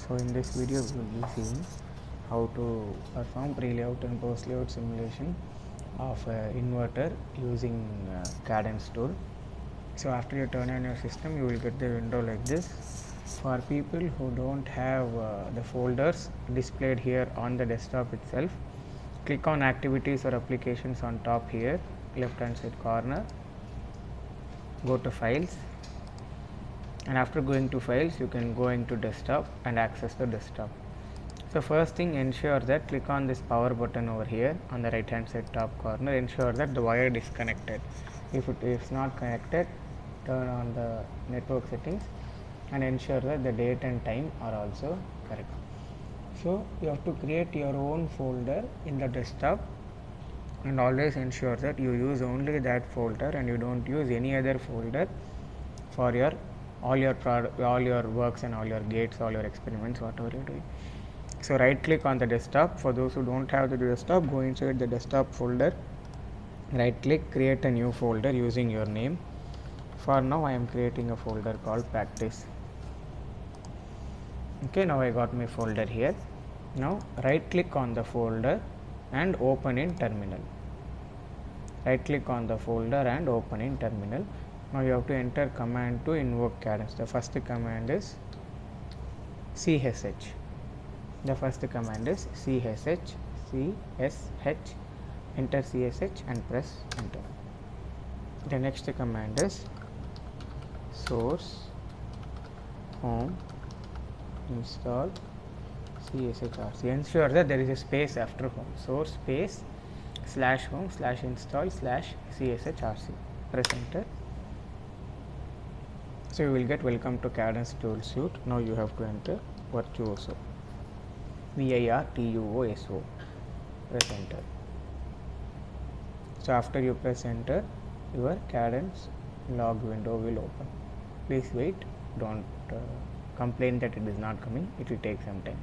So in this video we will be seeing how to perform pre-layout and post-layout simulation of inverter using Cadence tool. So after you turn on your system, you will get the window like this. For people who don't have the folders displayed here on the desktop itself, click on activities or applications on top here, left hand side corner, go to files, and after going to files you can go into desktop and access the desktop. So first thing, ensure that click on this power button over here on the right hand side top corner, ensure that the wire is connected. If it is not connected, turn on the network settings and ensure that the date and time are also correct. So you have to create your own folder in the desktop and always ensure that you use only that folder and you don't use any other folder for your all your works and all your gates, all your experiments, whatever you're doing. So right click on the desktop. For those who don't have the desktop, go inside the desktop folder, right click, create a new folder using your name. For now I am creating a folder called practice. Okay, now I got my folder here. Now right click on the folder and open in terminal. Right click on the folder and open in terminal. Now you have to enter command to invoke Cadence. The first command is CSH. The first command is CSH, enter CSH and press enter. The next command is source home install CSHRC. Ensure that there is a space after home. Source space /home /install /CSHRC. Press enter. So you will get welcome to Cadence tool suite. Now you have to enter virtuoso. virtuoso. Press enter. So after you press enter, your Cadence log window will open. Please wait, don't complain that it is not coming, it will take some time.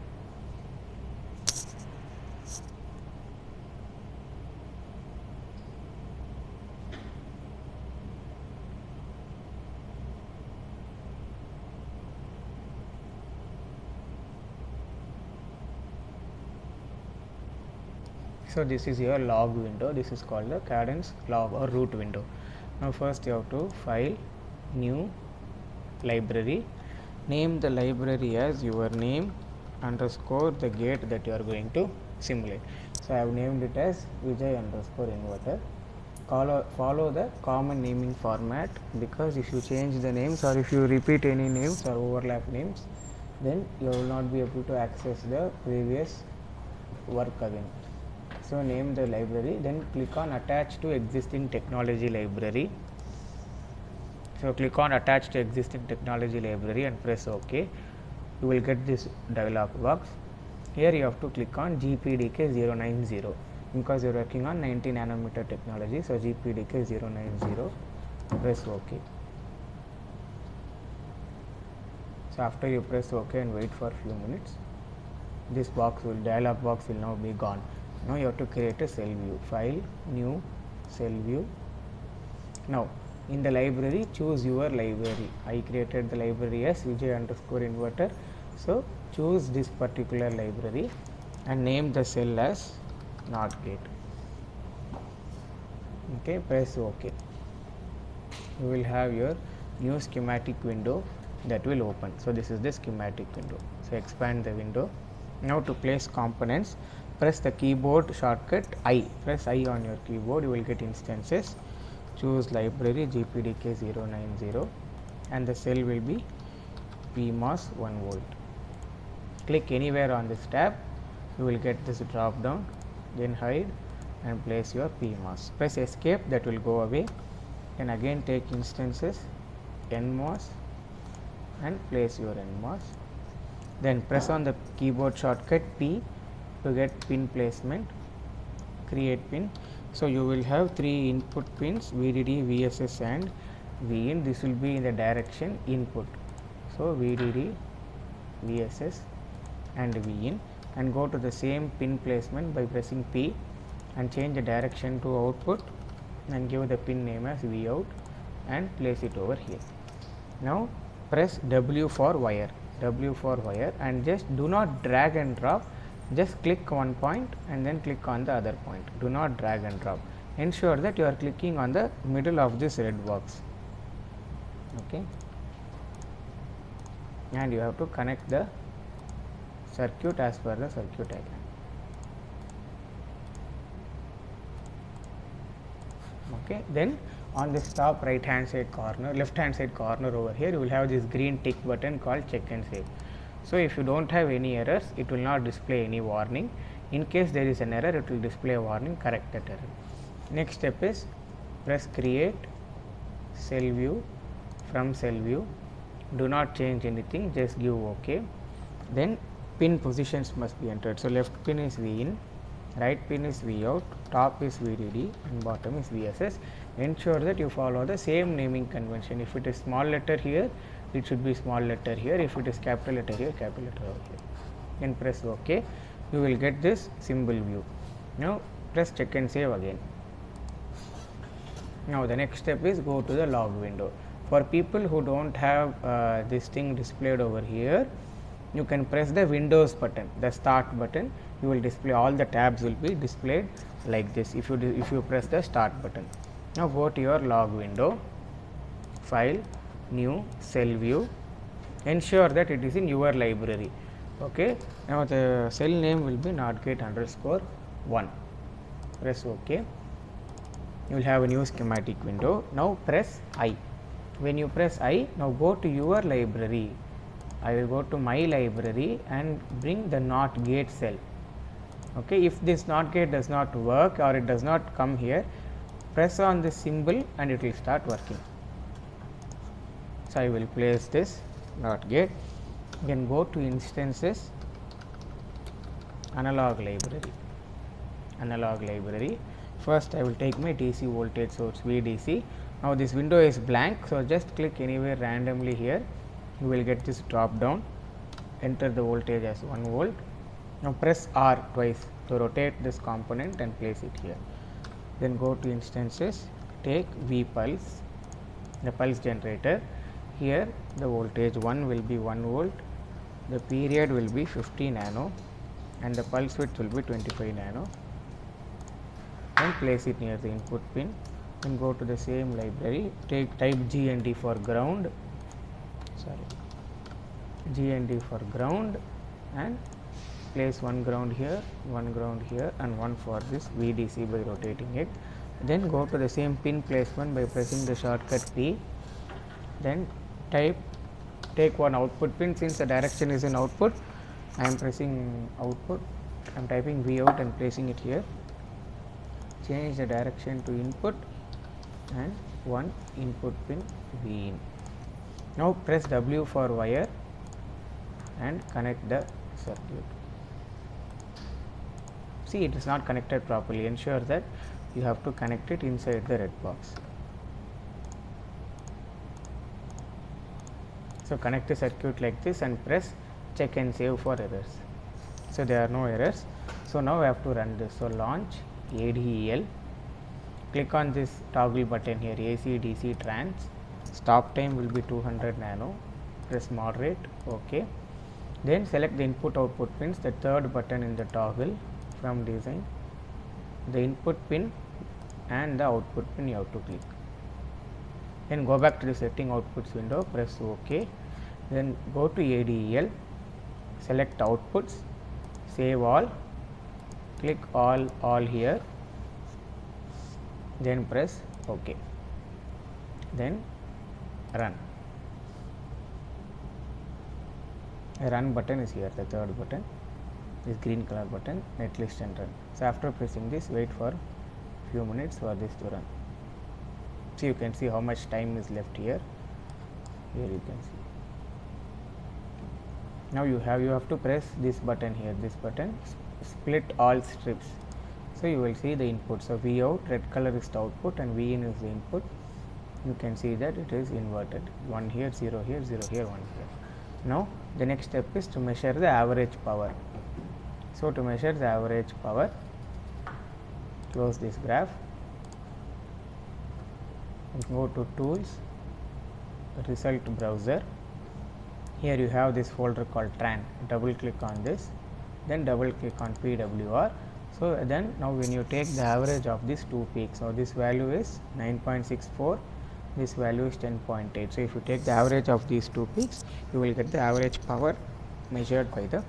So this is your log window. This is called the Cadence log or root window. Now first you have to file, new, library. Name the library as your name underscore the gate that you are going to simulate. So I have named it as Vijay underscore inverter. Follow the common naming format, because if you change the names or if you repeat any names or overlap names, then you will not be able to access the previous work again. So name the library, then click on attach to existing technology library. So click on attach to existing technology library and press OK. You will get this dialog box. Here you have to click on GPDK 090 because you are working on 90 nanometer technology. So GPDK 090, press OK. So after you press OK and wait for a few minutes, this dialog box will now be gone. Now you have to create a cell view. File, new, cell view. Now in the library, choose your library. I created the library as Vijay underscore inverter. So choose this particular library and name the cell as NOT gate. Okay, press OK. You will have your new schematic window that will open. So this is the schematic window. So expand the window. Now to place components, press the keyboard shortcut I. Press I on your keyboard, you will get instances. Choose library GPDK 090 and the cell will be PMOS 1 volt. Click anywhere on this tab, you will get this drop down, then hide and place your PMOS. Press escape, that will go away. Then again take instances NMOS and place your NMOS. Then press on the keyboard shortcut P to get pin placement, create pin. So you will have 3 input pins, VDD, VSS and VIN. This will be in the direction input. So VDD, VSS and VIN, and go to the same pin placement by pressing P and change the direction to output and give the pin name as Vout and place it over here. Now press W for wire. W for wire, and just do not drag and drop, just click one point and then click on the other point. Do not drag and drop. Ensure that you are clicking on the middle of this red box. Okay. And you have to connect the circuit as per the circuit diagram. Okay. Then on this top right hand side corner, left hand side corner over here, you will have this green tick button called check and save. So, if you do not have any errors, it will not display any warning. In case there is an error, it will display a warning, correct that error. Next step is press create cell view. From cell view, do not change anything, just give OK. Then pin positions must be entered. So, left pin is V in, right pin is V out, top is VDD and bottom is VSS. Ensure that you follow the same naming convention. If it is small letter here, it should be small letter here. If it is capital letter here, capital letter over here. Then press OK. You will get this symbol view. Now, press check and save again. Now, the next step is go to the log window. For people who do not have this thing displayed over here, you can press the Windows button, the start button. You will display all the tabs will be displayed like this if you press the start button. Now, go to your log window, file, new, cell view, ensure that it is in your library. Okay. Now, the cell name will be NOTGATE_1. Press OK. You will have a new schematic window. Now, press I. When you press I, now go to your library. I will go to my library and bring the NOT gate cell. Okay. If this NOT gate does not work or it does not come here, press on this symbol and it will start working. So, I will place this NOT gate. Then go to instances, analog library. Analog library. First, I will take my DC voltage source VDC. Now, this window is blank. So, just click anywhere randomly here. You will get this drop down. Enter the voltage as 1 volt. Now, press R twice to rotate this component and place it here. Then go to instances, take V pulse, the pulse generator. Here the voltage 1 will be 1 volt, the period will be 50 nano and the pulse width will be 25 nano, and place it near the input pin. Then go to the same library, type G and D for ground, G and D for ground, and place one ground here and one for this VDC by rotating it. Then go to the same pin placement by pressing the shortcut P. Then take one output pin. Since the direction is in output, I am pressing output. I am typing V out and placing it here. Change the direction to input and one input pin V in. Now, press W for wire and connect the circuit. See, it is not connected properly. Ensure that you have to connect it inside the red box. So, connect the circuit like this and press check and save for errors. So, there are no errors. So, now I have to run this. So, launch ADEL, click on this toggle button here, AC DC trans, stop time will be 200 nano, press moderate, OK. Then select the input output pins, the third button in the toggle from design, the input pin and the output pin you have to click. Then go back to the setting outputs window, press OK. Then go to ADEL, select outputs, save all, click all here, then press OK. Then run. A run button is here, the third button, this green color button, netlist and run. So, after pressing this, wait for few minutes for this to run. So, you can see how much time is left here. Here you can see. Now, you have to press this button here, this button, split all strips. So, you will see the input. So, V out, red color is the output and V in is the input. You can see that it is inverted, 1 here, 0 here, 0 here, 1 here. Now, the next step is to measure the average power. So, to measure the average power, close this graph, go to tools, result browser. here you have this folder called tran. Double click on this, then double click on PWR. So then now when you take the average of these two peaks, so this value is 9.64, this value is 10.8. so if you take the average of these two peaks, you will get the average power measured by the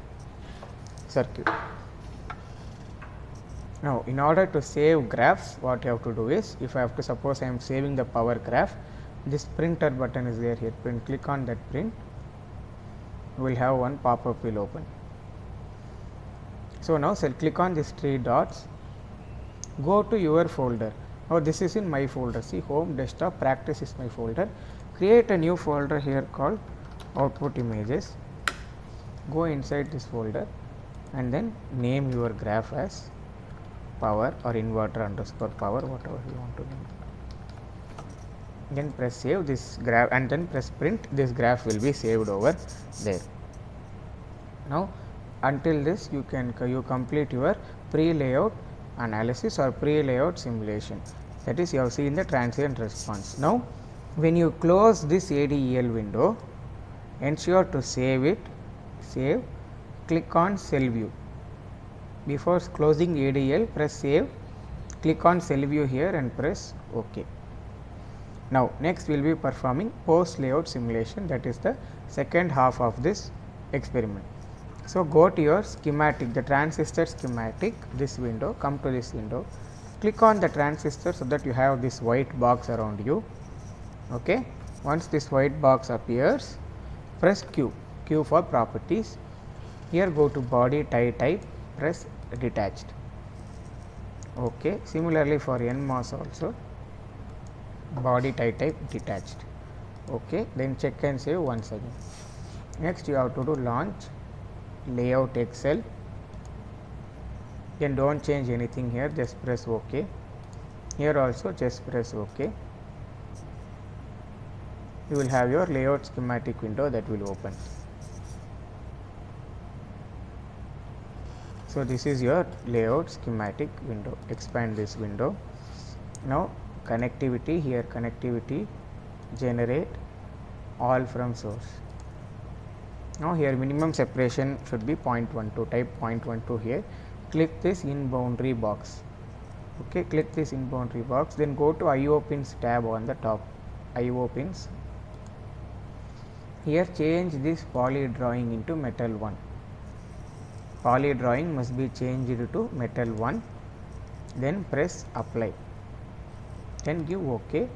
circuit. Now in order to save graphs, what you have to do is, if I have to suppose I am saving the power graph, this printer button is there here, print, click on that print, you will have one pop-up will open. So now click on these three dots, go to your folder. Now this is in my folder, see home, desktop, practice is my folder. Create a new folder here called output images, go inside this folder and then name your graph as power or inverter underscore power, whatever you want to name. Then press save this graph and then press print, this graph will be saved over there. Now until this you complete your pre-layout analysis or pre-layout simulation, that is you have seen the transient response. Now when you close this ADEL window, ensure to save it, save, click on cell view. Before closing ADL, press save, click on cell view here and press OK. Now next we will be performing post layout simulation, that is the second half of this experiment. So go to your schematic, the transistor schematic, this window, come to this window, click on the transistor so that you have this white box around you. Okay. Once this white box appears, press Q, Q for properties. Here go to body tie type, press detached. Okay. Similarly for NMOS also, body tie type detached. Okay. Then check and save once again. Next you have to do launch, layout Excel, then do not change anything here, just press OK. Here also just press OK. You will have your layout schematic window that will open. So this is your layout schematic window, expand this window. Now connectivity, here connectivity, generate all from source. Now here minimum separation should be 0.12, type 0.12 here, click this in boundary box. Okay, click this in boundary box, then go to IO pins tab on the top, IO pins. Here change this poly drawing into metal 1. Poly drawing must be changed to metal 1, then press apply, then give OK,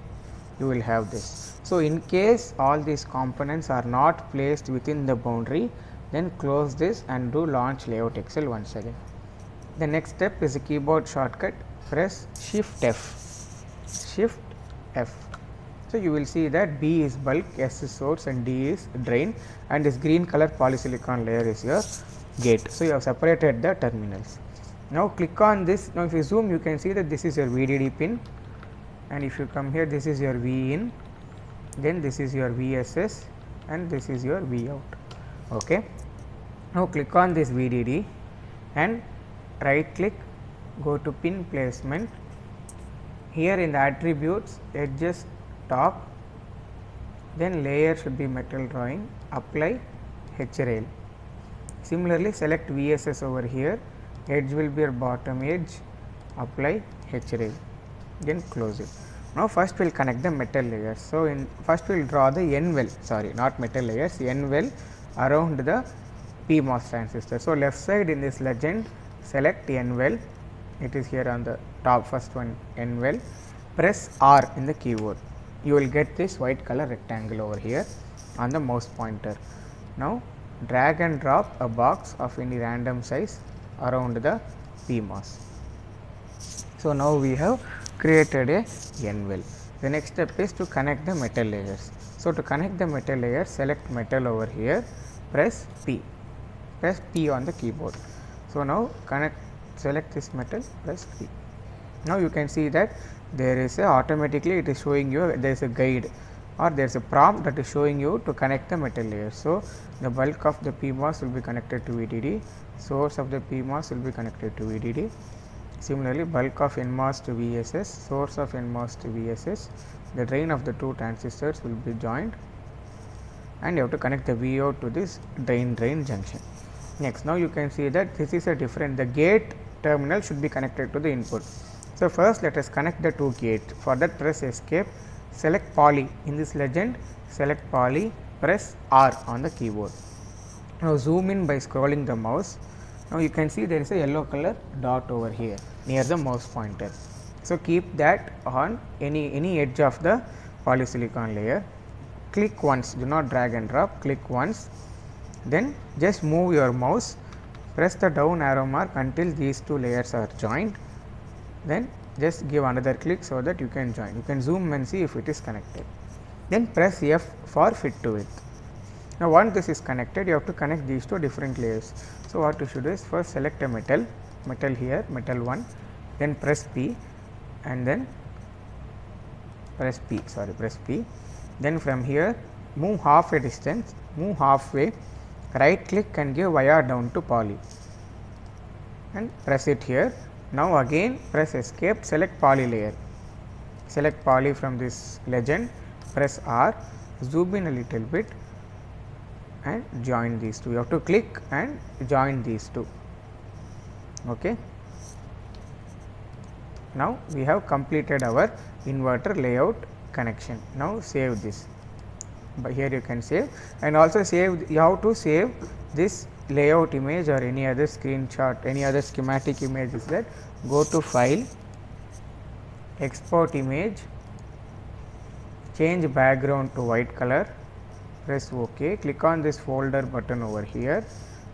you will have this. So in case all these components are not placed within the boundary, then close this and do launch layout Excel once again. The next step is a keyboard shortcut, press Shift F, Shift F. So you will see that B is bulk, S is source and D is drain, and this green color polysilicon layer is your gate. So you have separated the terminals. Now click on this. Now if you zoom, you can see that this is your VDD pin, and if you come here, this is your V in, then this is your VSS, and this is your V out. Okay. Now click on this VDD and right click, go to pin placement. Here in the attributes, edges top, then layer should be metal drawing, apply H rail. Similarly select VSS over here, edge will be your bottom edge, apply H rail, then close it. Now first we will connect the metal layers. So first we will draw the N well, sorry not metal layers, N well around the PMOS transistor. So left side in this legend, select N well, it is here on the top, first one N well, press R in the keyboard. You will get this white color rectangle over here on the mouse pointer. Now drag and drop a box of any random size around the PMOS. So now we have created a N well. The next step is to connect the metal layers. So to connect the metal layer, select metal over here, press P on the keyboard. So now select this metal, press P. Now you can see that there is automatically it is showing you there is a guide or there is a prompt that is showing you to connect the metal layers. So the bulk of the PMOS will be connected to VDD, source of the PMOS will be connected to VDD. Similarly, bulk of NMOS to VSS, source of NMOS to VSS, the drain of the two transistors will be joined and you have to connect the VO to this drain junction. Next, now you can see that this is a different, the gate terminal should be connected to the input. So, first let us connect the two gates. For that, press escape, select poly. In this legend, select poly, press R on the keyboard. Now, zoom in by scrolling the mouse. Now, you can see there is a yellow color dot over here near the mouse pointer. So, keep that on any edge of the polysilicon layer. Click once, do not drag and drop, click once, then just move your mouse, press the down arrow mark until these two layers are joined, then just give another click so that you can join. You can zoom and see if it is connected. Then press F for fit to width. Now, once this is connected, you have to connect these two different layers. So, what you should do is first select a metal here, metal 1, then press P and then press P, then from here move half a distance, move halfway, right click and give wire down to poly and press it here. Now, again press escape, select poly layer, select poly from this legend, press R, zoom in a little bit and join these two. You have to click and join these two. Okay. Now, we have completed our inverter layout connection. Now, save this. But here you can save, and also save, you have to save this layout image or any other screenshot, any other schematic image is that, go to file, export image, change background to white color, press OK, click on this folder button over here,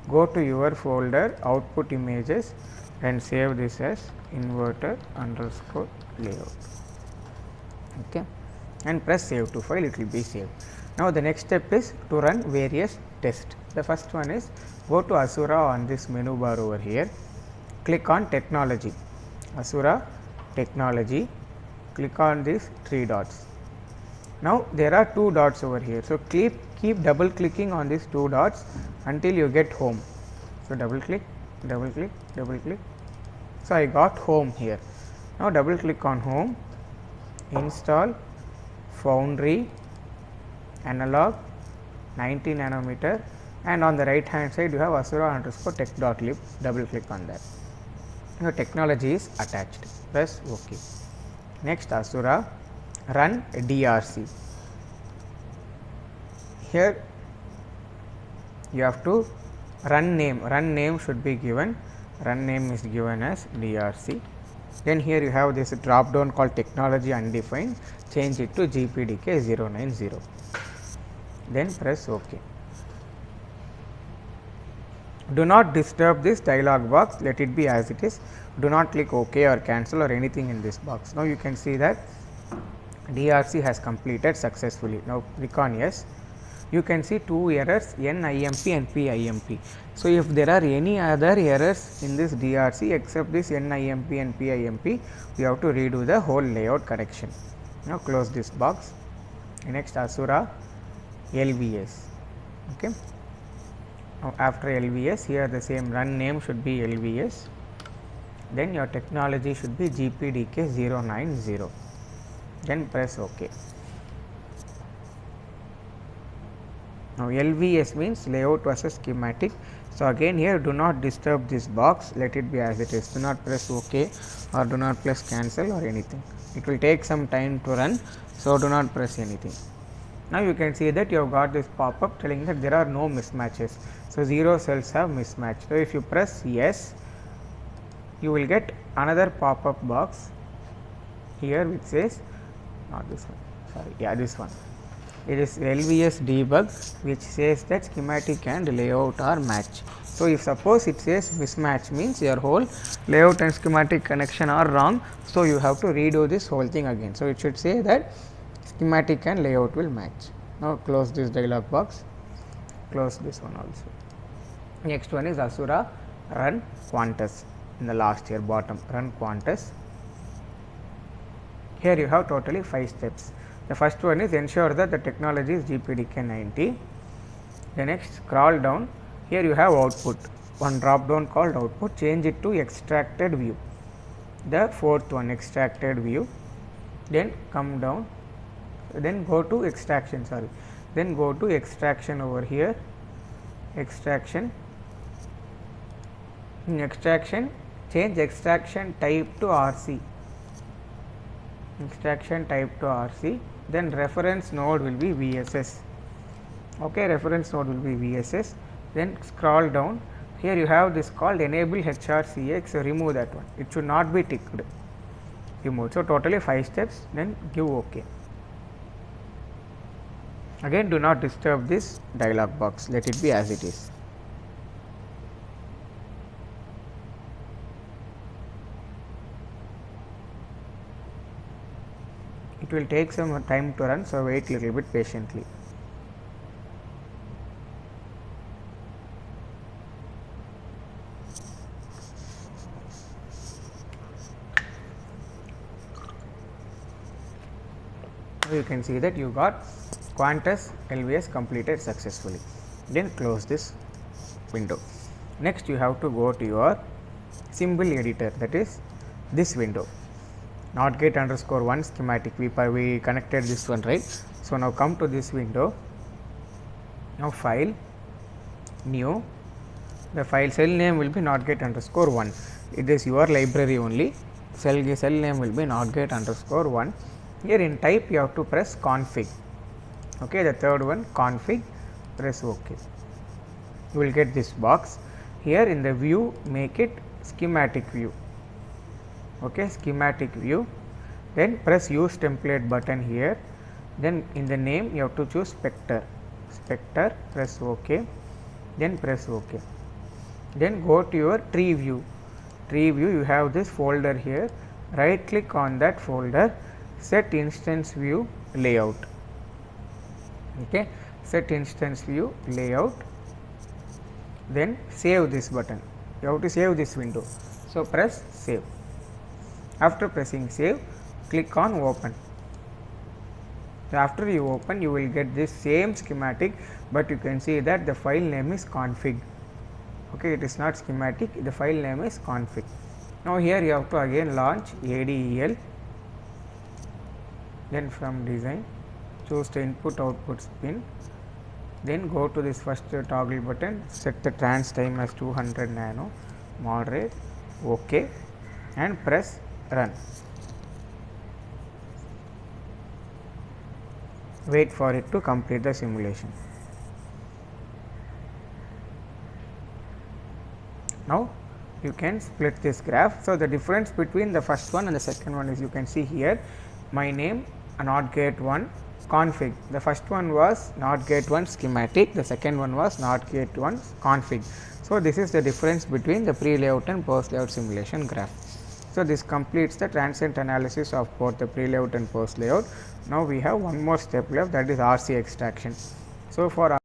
go to your folder output images and save this as inverter underscore layout, okay, and press save to file, it will be saved. Now, the next step is to run various tests. The first one is go to Asura on this menu bar over here, click on technology, Asura technology, click on these 3 dots. Now, there are 2 dots over here. So, keep double clicking on these 2 dots until you get home. So, double click, double click, double click. So, I got home here. Now, double click on home, install foundry analog 90 nanometer, and on the right hand side you have Asura underscore tech.lib, double click on that. Your technology is attached, press OK. Next, Asura run DRC. Here you have to run name should be given, run name is given as DRC. Then here you have this drop down called technology undefined, change it to GPDK 090, then press OK. Do not disturb this dialog box, let it be as it is, do not click OK or cancel or anything in this box. Now, you can see that DRC has completed successfully. Now, click on yes. You can see 2 errors, NIMP and PIMP. So, if there are any other errors in this DRC except this NIMP and PIMP, we have to redo the whole layout correction. Now, close this box. Next, Asura LVS. Okay. Now, after LVS, here the same run name should be LVS, then your technology should be GPDK 090, then press OK. Now, LVS means layout versus schematic. So, again here do not disturb this box, let it be as it is, do not press OK or do not press cancel or anything. It will take some time to run, so do not press anything. Now, you can see that you have got this pop up telling that there are no mismatches. So, 0 cells have mismatched. So, if you press yes, you will get another pop up box here which says, not this one, sorry, yeah, this one. It is LVS debug which says that schematic and layout are matched. So, if suppose it says mismatch means your whole layout and schematic connection are wrong. So, you have to redo this whole thing again. So, it should say that schematic and layout will match. Now, close this dialog box, close this one also. Next one is Asura run Quantus, in the last here bottom, run Quantus. Here you have totally 5 steps. The first one is ensure that the technology is GPDK 90. The next, scroll down, here you have output, one drop down called output, change it to extracted view. The fourth one, extracted view, then come down, then go to extraction, then go to extraction over here, extraction. In extraction, change extraction type to RC, extraction type to RC, then reference node will be VSS. Okay, reference node will be VSS. Then scroll down, here you have this called enable HRCX, so remove that one, it should not be ticked, remove. So totally 5 steps, then give OK. Again, do not disturb this dialog box, let it be as it is. It will take some time to run, so wait little bit patiently. You can see that you got Quantus LVS completed successfully. Then close this window. Next, you have to go to your symbol editor, that is this window, NOT-GATE underscore 1 schematic. We connected this one, right? So now come to this window. Now file, new. The file cell name will be NOT-GATE underscore 1. It is your library only. Cell name will be NOT-GATE underscore 1. Here in type you have to press config. Okay, the third one config, press OK. You will get this box. Here in the view, make it schematic view. Okay, schematic view. Then press use template button here. Then in the name you have to choose Spectre. Spectre, press OK. Then press OK. Then go to your tree view. Tree view, you have this folder here. Right click on that folder. Set instance view layout. Okay, set instance view layout, then save this button. You have to save this window, so press save. After pressing save, click on open. After you open, you will get this same schematic, but you can see that the file name is config. Okay, it is not schematic, the file name is config. Now here you have to again launch ADEL. Then from design, choose the input output pin, then go to this first toggle button, set the trans time as 200 nano, moderate, OK, and press run. Wait for it to complete the simulation. Now you can split this graph. So the difference between the first one and the second one is, you can see here my name NOT-GATE 1 config. The first one was NOT-GATE 1 schematic, the second one was NOT-GATE 1 config. So this is the difference between the pre-layout and post-layout simulation graph. So this completes the transient analysis of both the pre-layout and post-layout. Now we have one more step left, that is RC extraction. So for